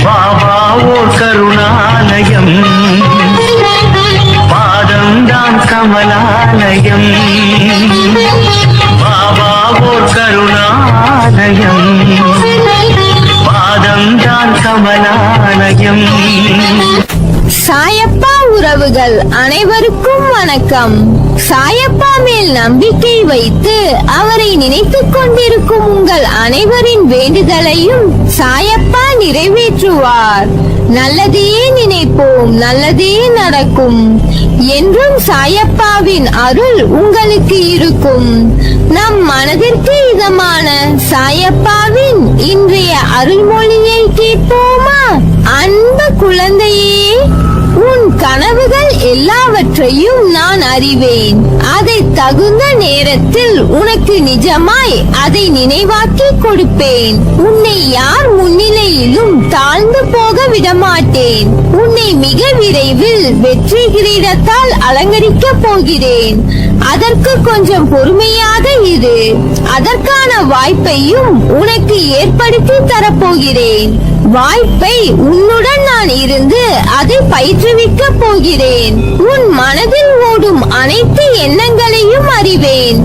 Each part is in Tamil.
பாபா ஓர் கருணாலயம், பாதம்தான் கமலாலயம். பாபா ஓர் கருணாலயம், பாதம்தான் கமலாலயம். சாயப்பா உறவுகள் அனைவருக்கும் வணக்கம். சாயப்பா மேல் நம்பிக்கை வைத்து அவரை நினைத்துக் கொண்டிருக்கும் உங்கள் அனைவரின் வேண்டுதலையும் சாயப்பா நிறைவேற்றுவார். நல்லதையே நினைப்போம், நல்லதே நடக்கும். என்றும் சாயப்பாவின் அருள் உங்களுக்கு இருக்கும். நம் மனதிற்கு இதமான சாயப்பாவின் இன்றைய அருள்மொழியை கேட்போமா? அன்பு குழந்தையே, உன் கனவுகள் எல்லாவற்றையும் நான் அறிவேன். அதை தகுந்த நேரத்தில் உனக்கு நிஜமாய் அதை நினைவாக்கி கொடுப்பேன். உன்னை யார் முன்னிலையிலும் தாழ்ந்து போக விடமாட்டேன். உன்னை மிக விரைவில் வெற்றி கிரீடத்தால் அலங்கரிக்க போகிறேன். அதற்கு கொஞ்சம் பொறுமையாக இரு. அதற்கான வாய்ப்பையும் உனக்கு ஏற்படுத்தி தரப்போகிறேன். வாய்ப்பை உன்னுடன் நான் இருந்து அதை பயிற்றுவிக்க போகிறேன். உன் மனதில் ஓடும் அனைத்து எண்ணங்களையும் அறிவேன்.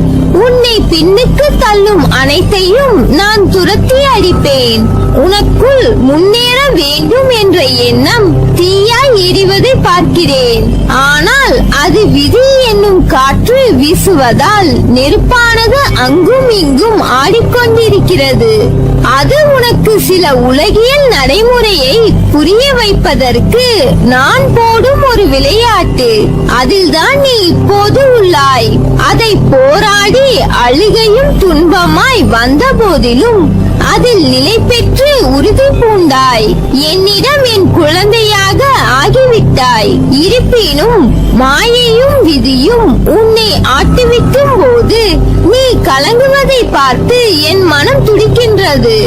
உன்னை பின்னுக்கு தள்ளும் அனைத்தையும் நான் துரத்தி அடிப்பேன். உனக்குள் முன்னேற வேண்டும் என்ற எண்ணம் தீயாய் எரிவதை பார்க்கிறேன். ஆனால் அது விதி என்னும் காற்று வீசுவதால் நெருப்பானது அங்கும் இங்கும் ஆடிக்கொண்டிருக்கிறது. அது உனக்கு சில உலகியல் நடைமுறையை புரிய வைப்பதற்கு நான் போடும் ஒரு விளையாட்டு. அதில்தான் நீ இப்போது உள்ளாய். அதை போராடி அழுகையும் துன்பமாய் வந்த போதிலும் அதில் நிலை பெற்று உறுதி பூண்டாய். என்னிடம் என் குழந்தையாக ஆகிவிட்டாய். இருப்பினும் மாயையும் விதியும் உன்னை ஆட்டுவிக்கும் போது நீ கலங்குவதை பார்த்து என் மனம் துடிக்கின்றது.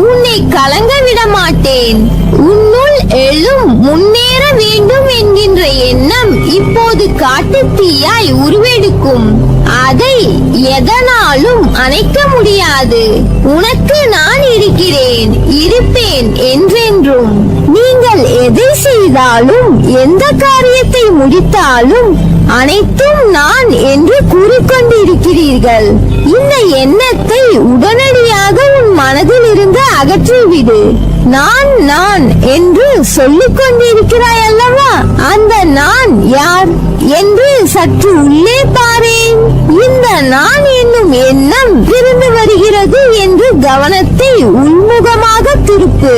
உன்னை கலங்க விட மாட்டேன். உன்னுள் எழும் முன்னேற வேண்டும் என்கின்ற எண்ணம் இப்போது காட்டு தீயாய் உருவெடுக்கும். அதை எதனாலும் அணைக்க முடியாது. உனக்கு நான் இருக்கிறேன், இருப்பேன் என்றென்றும். நீங்கள் எதை செய்தாலும் எந்த காரியத்தை முடித்தாலும் அனைத்தும் நான் என்று கூறிக்கொண்டிருக்கிறீர்கள். இந்த எண்ணத்தை உடனடியாக உன் மனதில் இருந்து அகற்றிவிடு. நான் நான் என்று சொல்லிக் கொண்டிருக்கிறாய் அல்லவா? அந்த நான் யார் என்று சற்று உள்ளே பாரேன். இந்த நான் என்னும் எண்ணம் இருந்து வருகிறது என்று கவனத்தை உள்முகமாக திருப்பு.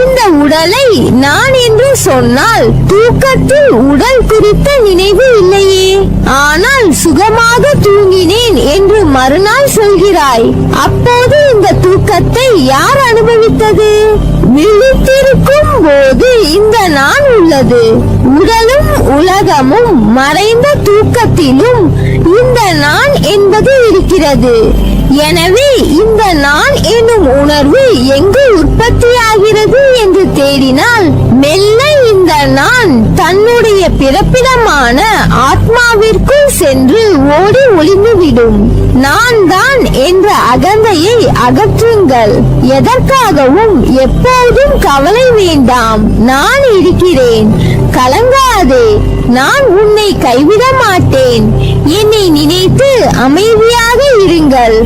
இந்த உடலை நான் என்று சொன்னால் தூக்கத்தில் உடல் குறித்த நினைவு இல்லையே. ஆனால் சுகமாக தூங்கினேன் என்று மறுநாள் சொல்கிறாய். அப்போது இந்த தூக்கத்தை யார் அனுபவித்தது? விழித்திருக்கும் போது இந்த நான் உள்ளது. உடலும் உலகமும் மறைந்த தூக்கத்திலும் இந்த நான் என்பது இருக்கிறது. எனவே இந்த நான் என்னும் உணர்வு எங்கு உற்பத்தியாகிறது என்று தேடினால் மெல்ல இந்த நான் தன்னுடைய பிறப்பிடமான ஆத்மாவிற்குள் சென்று ஓடி ஒளிந்துவிடும். நான் தான் என்ற அகந்தையை அகற்றுங்கள். எதற்காகவும் எப்போதும் கவலை வேண்டாம். நான் இருக்கிறேன், கலங்காதே. நான் உன்னை கைவிட மாட்டேன். என்னை நினைத்து அமைதியாக இருங்கள்.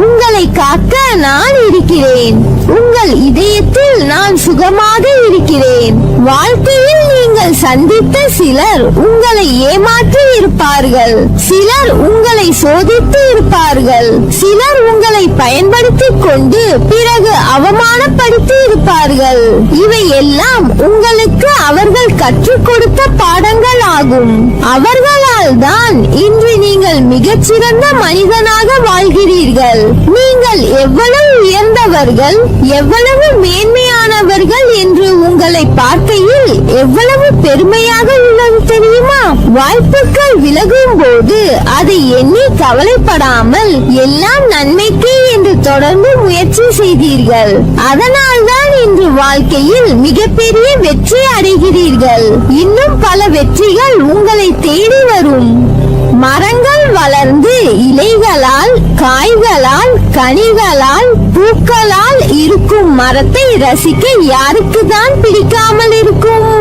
உங்களை காக்க நான் இருக்கிறேன். உங்கள் இதயத்தில் நான் சுகமாக இருக்கிறேன். வாழ்க்கையில் நீங்கள் சந்தித்த சிலர் உங்களை ஏமாற்றி இருப்பார்கள். சிலர் உங்களை சோதித்து இருப்பார்கள். சிலர் உங்களை பயன்படுத்திக் கொண்டு பிறகு அவமானப்படுத்தி இருப்பார்கள். இவை எல்லாம் உங்களுக்கு அவர்கள் கற்றுக் கொடுத்த பாடங்கள் ஆகும். அவர்களால் தான் இன்று நீங்கள் மிகச்சிறந்த மனிதனாக வாழ்கிறீர்கள். நீங்கள் எவ்வளவு உயர்ந்தவர்கள், எவ்வளவு மேன்மையானவர்கள் என்று உங்களை பார்க்கையில் எவ்வளவு பெருமையாக உள்ளது தெரியுமா? வாய்ப்புகள் விலகும் போது அதை எண்ணி கவலைப்படாமல் எல்லாம் நன்மைக்கே என்று தொடர்ந்து முயற்சி செய்தீர்கள். அதனால்தான் இன்று வாழ்க்கையில் மிகப்பெரிய வெற்றி அடைகிறீர்கள். இன்னும் பல வெற்றிகள் உங்களை தேடி வரும். மரங்கள் வளர்ந்து இலைகளால், காய்களால், கனிகளால், பூக்களால் இருக்கும் மரத்தை ரசிக்க யாருக்குதான் பிடிக்காமல் இருக்கும்?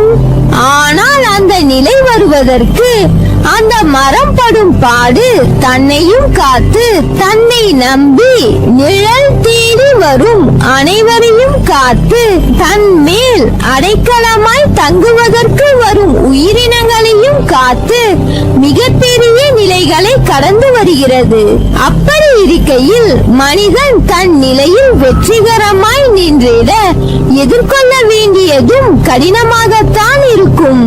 ஆனால் அந்த நிலை வருவதற்கு அந்த மரம் படும் பாடு, தன்னையும் காத்து தன்னை நம்பி நிழல் தேடி வரும் அனைவரையும் காத்து தன் மேல் அடைக்கலமாய் தங்குவதற்கு வரும் உயிரினங்களையும் காத்து மிகப்பெரிய நிலைகளை கடந்து வருகிறது. அப்படி இருக்கையில் மனிதன் தன் நிலையில் வெற்றிகரமாய் நின்றிட எதிர்கொள்ள வேண்டியதும் கடினமாகத்தான் இருக்கும்.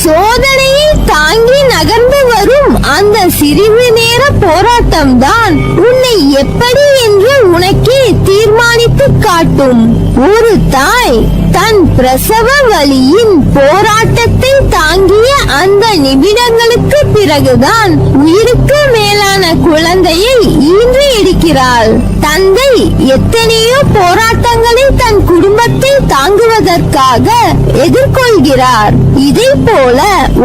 சோதனையை தாங்கி நகர்ந்து வரும் அந்த சிறிது நேர போராட்டம் தான் உன்னை எப்படி என்று உனக்கே தீர்மானித்து காட்டும். ஒரு தாய் தன் பிரசவ வலியின் போராட்டத்தை தாங்கிய அந்த நிமிடங்களுக்கு பிறகுதான் உயிருக்கு மேலான குழந்தையை ஈன்று எடுக்கிறாள். தந்தை எத்தனையோ போராட்டங்களை தன் குடும்பத்தை தாங்குவதற்காக எதிர்கொள்கிறார். இதை போல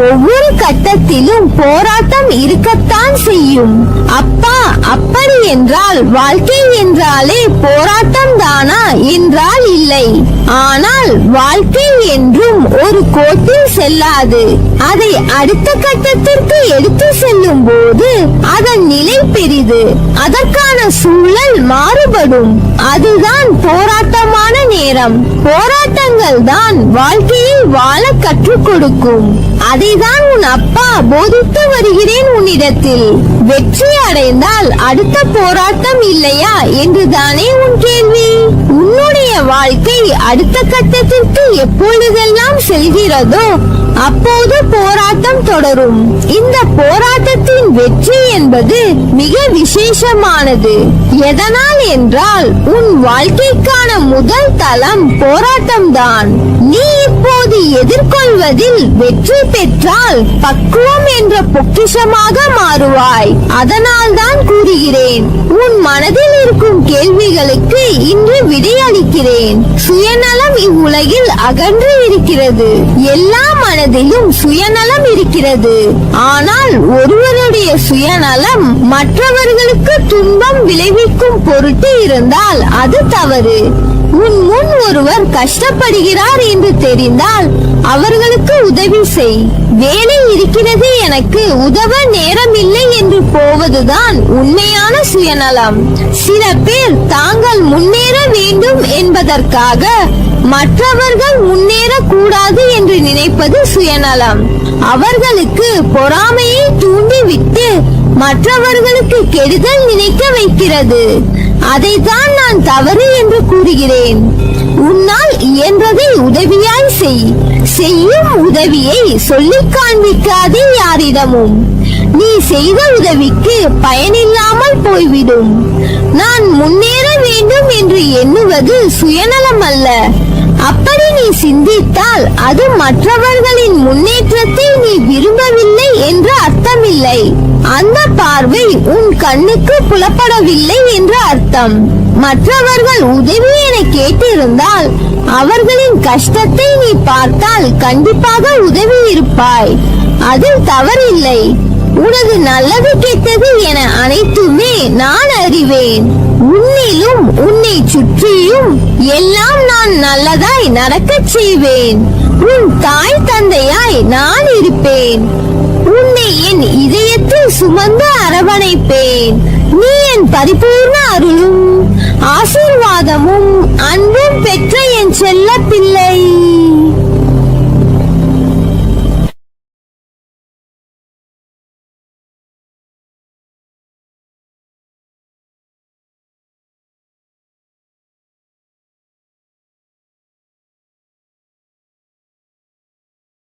ஒவ்வொரு கட்டத்திலும் போராட்டம் இருக்கத்தான் செய்யும். அப்பா, அப்படி என்றால் வாழ்க்கை என்றாலே போராட்டம் தானா என்றால் இல்லை. ஆனால் வாழ்க்கை என்றும் ஒரு கோட்டில் செல்லாது. அதை அடுத்த கட்டத்திற்கு எடுத்து செல்லும் போது அதன் நிலை பெரிது. அதற்கான சூழல் மாறுபடும். அதுதான் போராட்டமான நேரம். போராட்டங்கள் தான் வாழ்க்கையை வாழ கற்றுக் கொடுக்கும். அதைதான் உன் அப்பா போதித்து வருகிறேன் உன்னிடத்தில். வெற்றி அடைந்தால் அடுத்த போராட்டம் இல்லையா என்றுதானே உன் கேள்வி. உன்னுடைய வாழ்க்கை அடுத்த கட்டத்திற்கு எப்பொழுதெல்லாம் செல்கிறதோ அப்போது போராட்டம் தொடரும். இந்த போராட்டத்தின் வெற்றி என்பது மிக விசேஷமானது. எதனால் என்றால் உன் வாழ்க்கைக்கான முதல் தளம் போராட்டம்தான். நீ இப்போது எதிர்கொள்வதில் வெற்றி பெற்றால் பக்குவம் என்ற பொக்கிஷமாக மாறுவாய். அதனால் தான் கூறுகிறேன், உன் மனதில் இருக்கும் கேள்விகளுக்கு இன்று விடையளிக்கிறேன். சுயநலம் இவ்வுலகில் அகன்று இருக்கிறது. எல்லா மனதிலும் சுயநலம் இருக்கிறது. ஆனால் ஒருவருடைய சுயநலம் மற்றவர்களுக்கு துன்பம் விளைவிக்கும் பொருட்டு இருந்தால் அது தவறு. உன் முன் ஒருவர் கஷ்டப்படுகிறார் என்று தெரிந்தால் அவர்களுக்கு உதவி செய். வேலை இருக்கிறது, எனக்கு உதவ நேரம் இல்லை என்று போவதுதான் உண்மையான சுயநலம். சில பேர் தாங்கள் முன்னேற வேண்டும் என்பதற்காக மற்றவர்கள் முன்னேற கூடாது என்று நினைப்பது சுயநலம். அவர்களுக்கு பொறாமையை தூண்டிவிட்டு மற்றவர்களுக்கு கெடுதல் நினைக்க வைக்கிறது. அதைத்தான் நான் தவறு என்று கூறுகிறேன். உன்னால் இயன்றதை உதவியாய் செய். செய்யும் உதவியை சொல்லிக் காண்பிக்காதே யாரிடமும். நீ செய்த உதவிக்கு பயனில்லாமல் போய்விடும். நான் முன்னேற வேண்டும் என்று எண்ணுவது சுயநலம் அல்ல. அப்படி நீ சிந்தித்தால் அது மற்றவர்களின் முன்னேற்றத்தை நீ விரும்பவில்லை என்று அர்த்தமில்லை. அந்த பார்வை உன் கண்ணுக்கு புலப்படவில்லை என்று அர்த்தம். மற்றவர்கள் உதவி என கேட்டிருந்தால் அவர்களின் கஷ்டத்தை நீ பார்த்தால் கண்டிப்பாக உதவி இருப்பாய். அதில் தவறில்லை. உனது நல்லது கெட்டது என அனைத்துமே நான் அறிவேன். உன்னிலும் உன்னை சுற்றியும் எல்லாம் நான் நல்லதாய் நடக்கச் செய்வேன். உன் தாய் தந்தையாய் நான் இருப்பேன். உன்னை என் இதயத்தில் சுமந்து அரவணைப்பேன். நீ என் பரிபூர்ண அருளும் ஆசீர்வாதமும் அன்பும் பெற்ற என் செல்ல பிள்ளை.